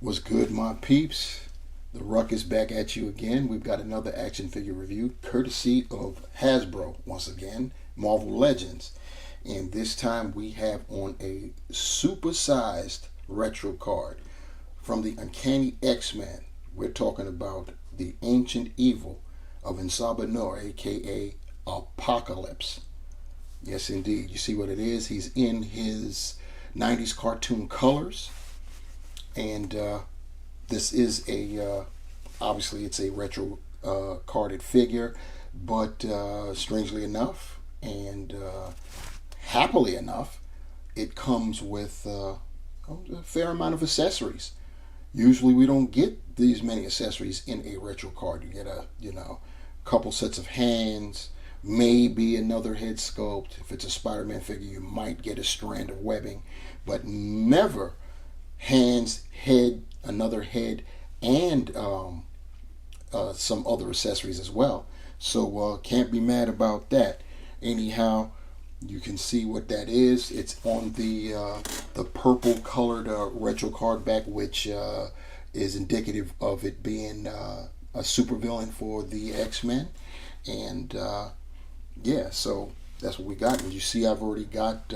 What's good, my peeps? The Ruck is back at you again. We've got another action figure review, courtesy of Hasbro, once again, Marvel Legends. And this time we have on a super-sized retro card from the Uncanny X-Men. We're talking about the Ancient Evil of Noir, aka Apocalypse. Yes, indeed. You see what it is? He's in his 90s cartoon colors. And this is obviously it's a retro carded figure, but strangely enough and happily enough, it comes with a fair amount of accessories. Usually we don't get these many accessories in a retro card. You get a couple sets of hands, maybe another head sculpt. If it's a Spider-Man figure, you might get a strand of webbing, but never hands, head, another head, and some other accessories as well. So can't be mad about that. Anyhow, you can see what that is. It's on the purple colored retro card back, which is indicative of it being a supervillain for the X-Men. And yeah, so that's what we got. And you see I've already got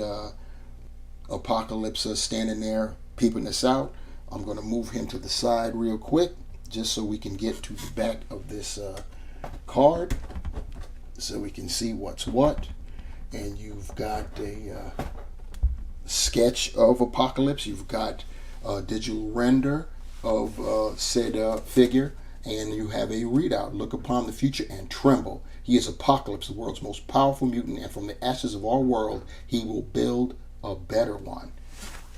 Apocalypse standing there peeping this out. I'm going to move him to the side real quick just so we can get to the back of this card so we can see what's what. And you've got a sketch of Apocalypse. You've got a digital render of said figure, and you have a readout. Look upon the future and tremble. He is Apocalypse, the world's most powerful mutant, and from the ashes of our world he will build a better one.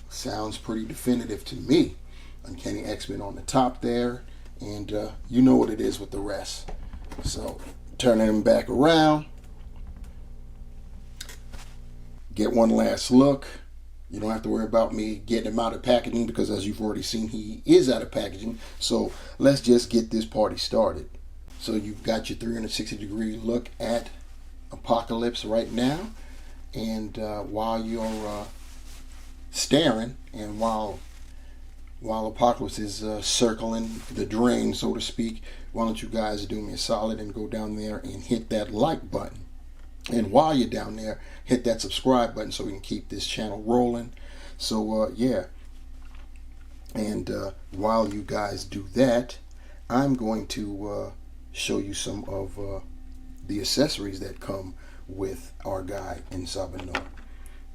Sounds pretty definitive to me. Uncanny X-Men on the top there, and you know what it is with the rest. So turning him back around, get one last look. You don't have to worry about me getting him out of packaging because, as you've already seen, he is out of packaging. So let's just get this party started. So you've got your 360-degree look at Apocalypse right now, and while you're staring, and while Apocalypse is circling the drain, so to speak, why don't you guys do me a solid and go down there and hit that like button, and while you're down there, hit that subscribe button so we can keep this channel rolling. So yeah, and while you guys do that, I'm going to show you some of the accessories that come with our guy in Noir.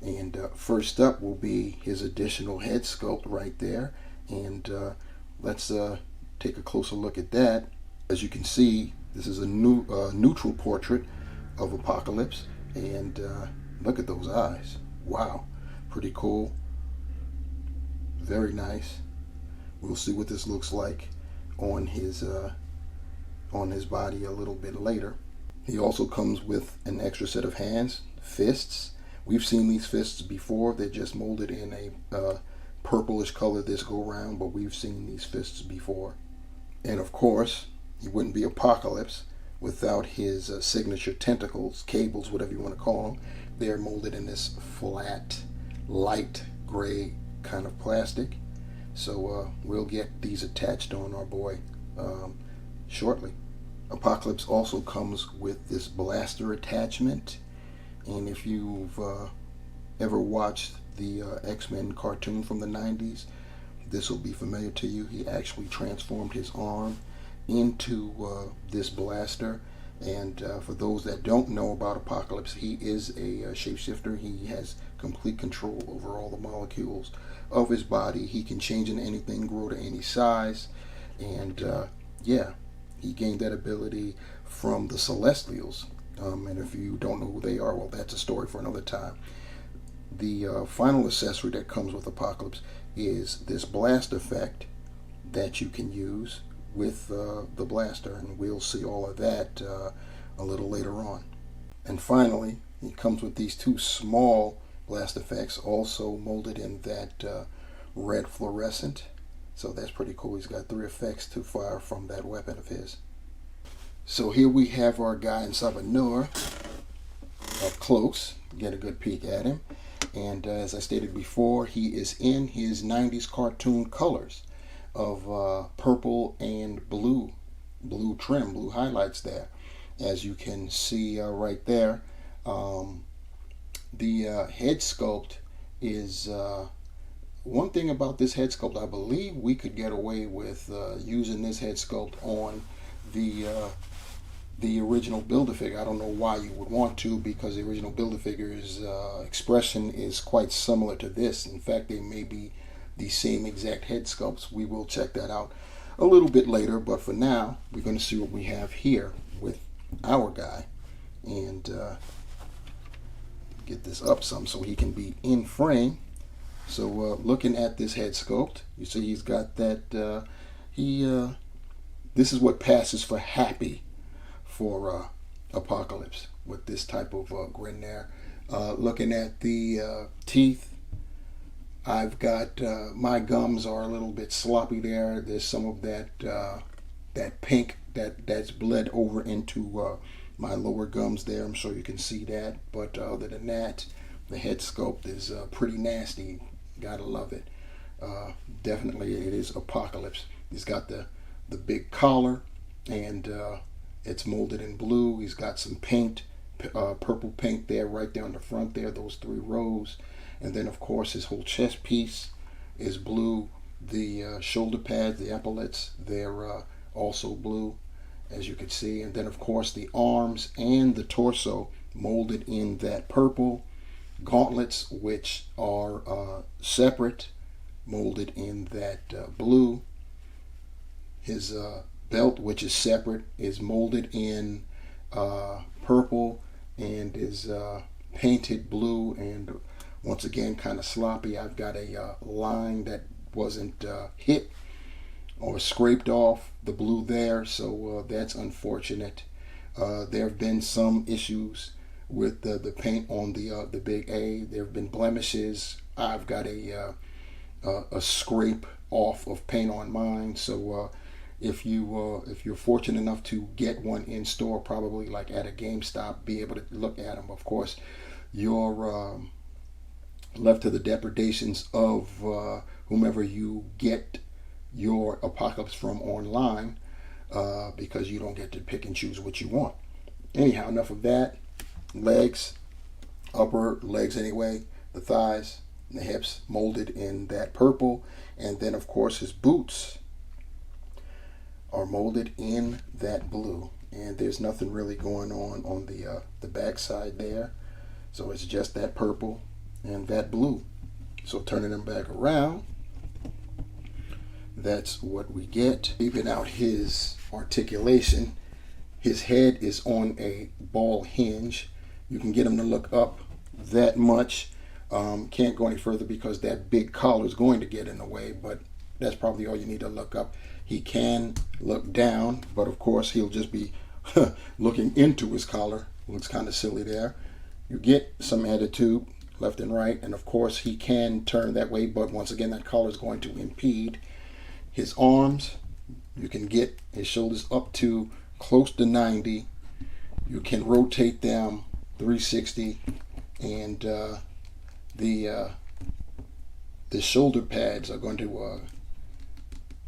And first up will be his additional head sculpt right there. And let's take a closer look at that. As you can see, this is a neutral portrait of Apocalypse. And look at those eyes. Wow, pretty cool. Very nice. We'll see what this looks like on his body a little bit later. He also comes with an extra set of hands, fists. We've seen these fists before. They're just molded in a purplish color this go round, but we've seen these fists before. And of course, he wouldn't be Apocalypse without his signature tentacles, cables, whatever you want to call them. They're molded in this flat, light gray kind of plastic. So we'll get these attached on our boy shortly. Apocalypse also comes with this blaster attachment. And if you've ever watched the X-Men cartoon from the 90s, this will be familiar to you. He actually transformed his arm into this blaster. And for those that don't know about Apocalypse, he is a shapeshifter. He has complete control over all the molecules of his body. He can change into anything, grow to any size. And yeah, he gained that ability from the Celestials. And if you don't know who they are, well, that's a story for another time. The final accessory that comes with Apocalypse is this blast effect that you can use with the blaster, and we'll see all of that a little later on. And finally, it comes with these two small blast effects, also molded in that red fluorescent. So that's pretty cool. He's got 3 effects to fire from that weapon of his. So here we have our guy in Noir up close. Get a good peek at him. And as I stated before, he is in his 90s cartoon colors. of purple and blue trim, blue highlights there, as you can see right there. The head sculpt is one thing about this head sculpt. I believe we could get away with using this head sculpt on the original Build-A-Figure. I don't know why you would want to, because the original Build-A-Figure's expression is quite similar to this. In fact, they may be the same exact head sculpts. We will check that out a little bit later, but for now we're going to see what we have here with our guy, and get this up some so he can be in frame. So looking at this head sculpt, you see he's got that this is what passes for happy for Apocalypse, with this type of grin there. Looking at the teeth, I've got my gums are a little bit sloppy there. There's some of that that pink that's bled over into my lower gums there. I'm sure you can see that. But other than that, the head sculpt is pretty nasty. Gotta love it. Definitely, it is Apocalypse. He's got the big collar, and it's molded in blue. He's got some paint, purple paint there, right there on the front there, those 3 rows. And then, of course, his whole chest piece is blue. The shoulder pads, the epaulets, they're also blue, as you can see. And then, of course, the arms and the torso molded in that purple. Gauntlets, which are separate, molded in that blue. His belt, which is separate, is molded in purple and is painted blue, and once again kind of sloppy. I've got a line that wasn't hit or scraped off the blue there, so that's unfortunate. There have been some issues with the paint on the big A. There have been blemishes. I've got a scrape off of paint on mine, so if you're fortunate enough to get one in store, probably like at a GameStop, be able to look at them. Of course, you're left to the depredations of whomever you get your Apocalypse from online, because you don't get to pick and choose what you want. Anyhow, enough of that. Legs, upper legs anyway, the thighs, and the hips molded in that purple, and then of course his boots are molded in that blue, and there's nothing really going on the back side there, so it's just that purple and that blue. So turning them back around, that's what we get. Even out his articulation, his head is on a ball hinge. You can get him to look up that much. Can't go any further because that big collar is going to get in the way, but that's probably all you need to look up. He can look down, but of course he'll just be looking into his collar. Looks kind of silly there. You get some attitude left and right, and of course he can turn that way, but once again that collar is going to impede. His arms, you can get his shoulders up to close to 90. You can rotate them 360, and the shoulder pads are going to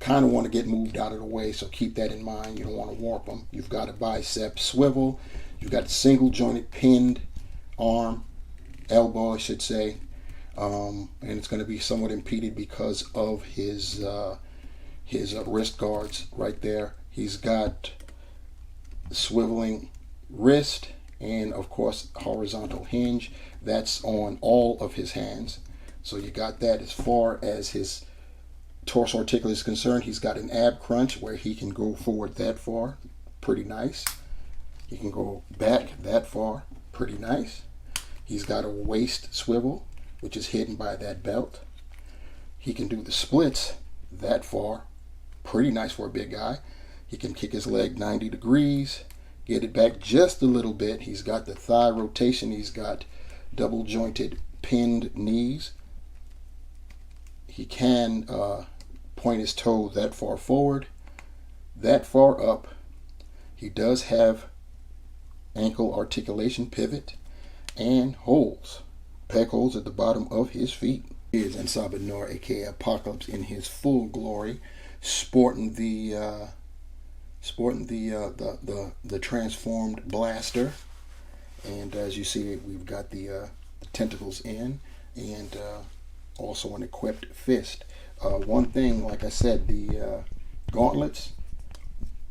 kind of want to get moved out of the way, so keep that in mind. You don't want to warp them. You've got a bicep swivel. You've got single jointed pinned arm, elbow I should say, and it's going to be somewhat impeded because of his wrist guards right there. He's got swiveling wrist, and of course horizontal hinge. That's on all of his hands, so you got that. As far as his torso articulate is concerned, he's got an ab crunch where he can go forward that far, pretty nice. He can go back that far, pretty nice. He's got a waist swivel, which is hidden by that belt. He can do the splits that far, pretty nice for a big guy. He can kick his leg 90 degrees, get it back just a little bit. He's got the thigh rotation. He's got double jointed pinned knees. He can point his toe that far forward, that far up. He does have ankle articulation pivot and holes, peg holes at the bottom of his feet. Here's Ansabinor, aka Apocalypse, in his full glory. sporting the transformed blaster. And as you see, we've got the tentacles in, and also an equipped fist. One thing, like I said, the gauntlets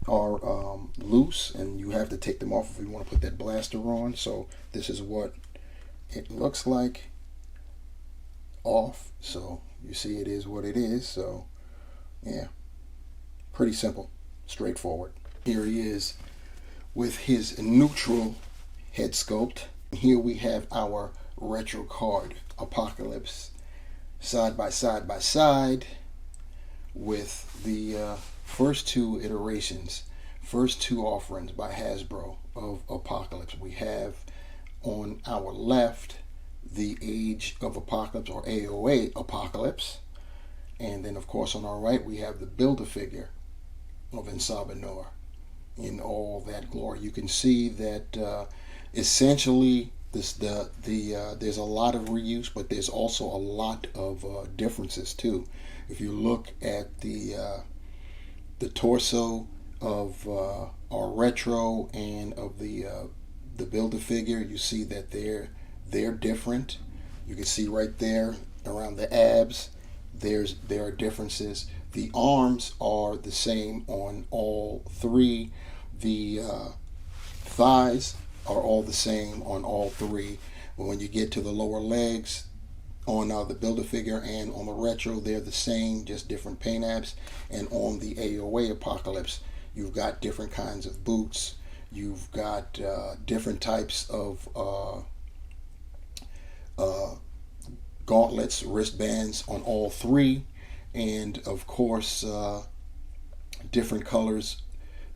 are loose, and you have to take them off if you want to put that blaster on. So this is what it looks like off. So you see, it is what it is. So yeah, pretty simple, straightforward. Here he is with his neutral head sculpt. Here we have our retro card Apocalypse side by side with the first two iterations, first two offerings by Hasbro of Apocalypse. We have on our left the Age of Apocalypse, or AOA Apocalypse, and then of course on our right we have the Build-A-Figure of Ensabanur in all that glory. You can see that essentially there's a lot of reuse, but there's also a lot of differences too. If you look at the torso of our retro and of the Build-A-Figure, you see that they're different. You can see right there around the abs, there are differences. The arms are the same on all three. The thighs are all the same on all three. But when you get to the lower legs on the Build-A-Figure and on the retro, they're the same, just different paint apps. And on the AOA Apocalypse, you've got different kinds of boots. You've got different types of gauntlets, wristbands on all three, and of course different colors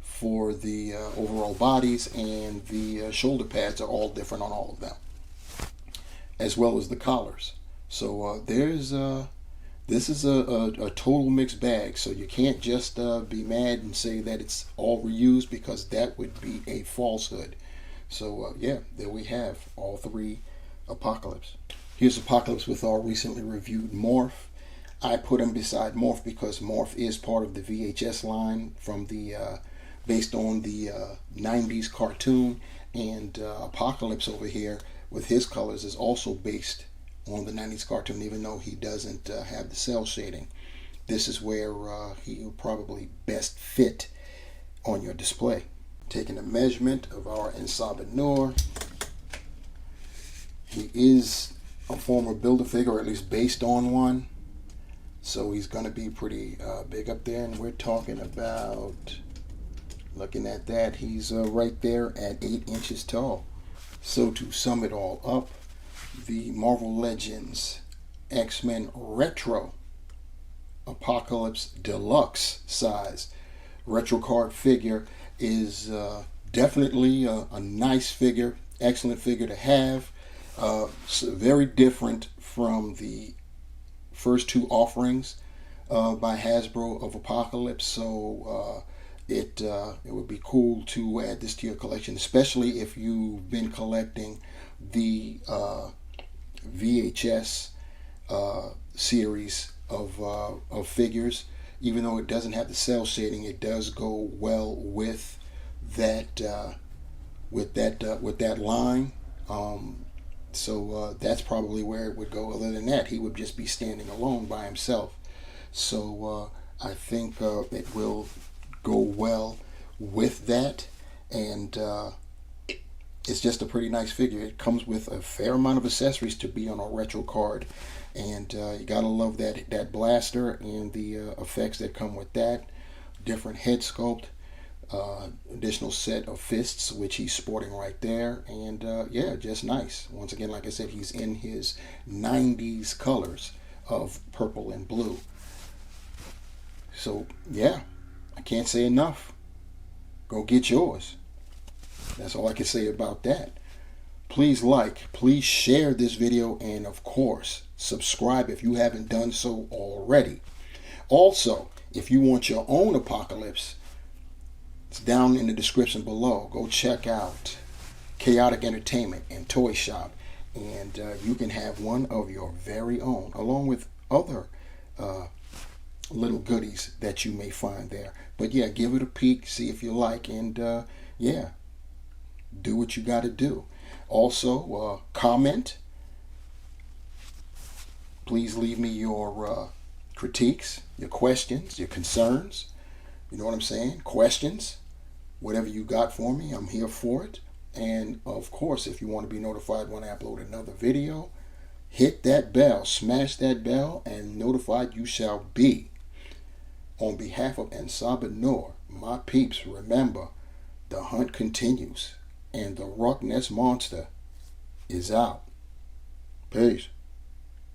for the overall bodies, and the shoulder pads are all different on all of them, as well as the collars. So this is a total mixed bag. So you can't just be mad and say that it's all reused, because that would be a falsehood. So yeah, there we have all three Apocalypse. Here's Apocalypse with our recently reviewed Morph. I put him beside Morph because Morph is part of the VHS line from the based on the 90's cartoon, and Apocalypse over here with his colors is also based on the 90's cartoon, even though he doesn't have the cell shading. This is where he will probably best fit on your display. Taking a measurement of our Ensabanur. He is a former Build-A-Figure, or at least based on one, so he's going to be pretty big up there. And we're talking about, looking at that, he's right there at 8 inches tall. So to sum it all up, the Marvel Legends X-Men Retro Apocalypse Deluxe size retro card figure is definitely a nice figure, excellent figure to have. Very different from the first two offerings by Hasbro of Apocalypse. So it would be cool to add this to your collection, especially if you've been collecting the VHS series of figures. Even though it doesn't have the cell shading, it does go well with that line. So that's probably where it would go. Other than that, he would just be standing alone by himself. So I think it will go well with that, and it's just a pretty nice figure. It comes with a fair amount of accessories to be on a retro card, and you gotta love that blaster and the effects that come with that. Different head sculpt, additional set of fists, which he's sporting right there, and yeah, just nice. Once again, like I said, he's in his 90's colors of purple and blue. So yeah, I can't say enough. Go get yours. That's all I can say about that. Please like, please share this video, and of course, subscribe if you haven't done so already. Also, if you want your own Apocalypse, it's down in the description below. Go check out Chaotic Entertainment and Toy Shop, and you can have one of your very own, along with other little goodies that you may find there. But yeah, give it a peek, see if you like, and yeah, do what you got to do. Also, comment. Please leave me your critiques, your questions, your concerns. You know what I'm saying? Questions. Whatever you got for me, I'm here for it. And of course, if you want to be notified when I upload another video, hit that bell, smash that bell, and notified you shall be. On behalf of Ansaba Noor, my peeps, remember, the hunt continues, and the Rock Nest Monster is out. Peace.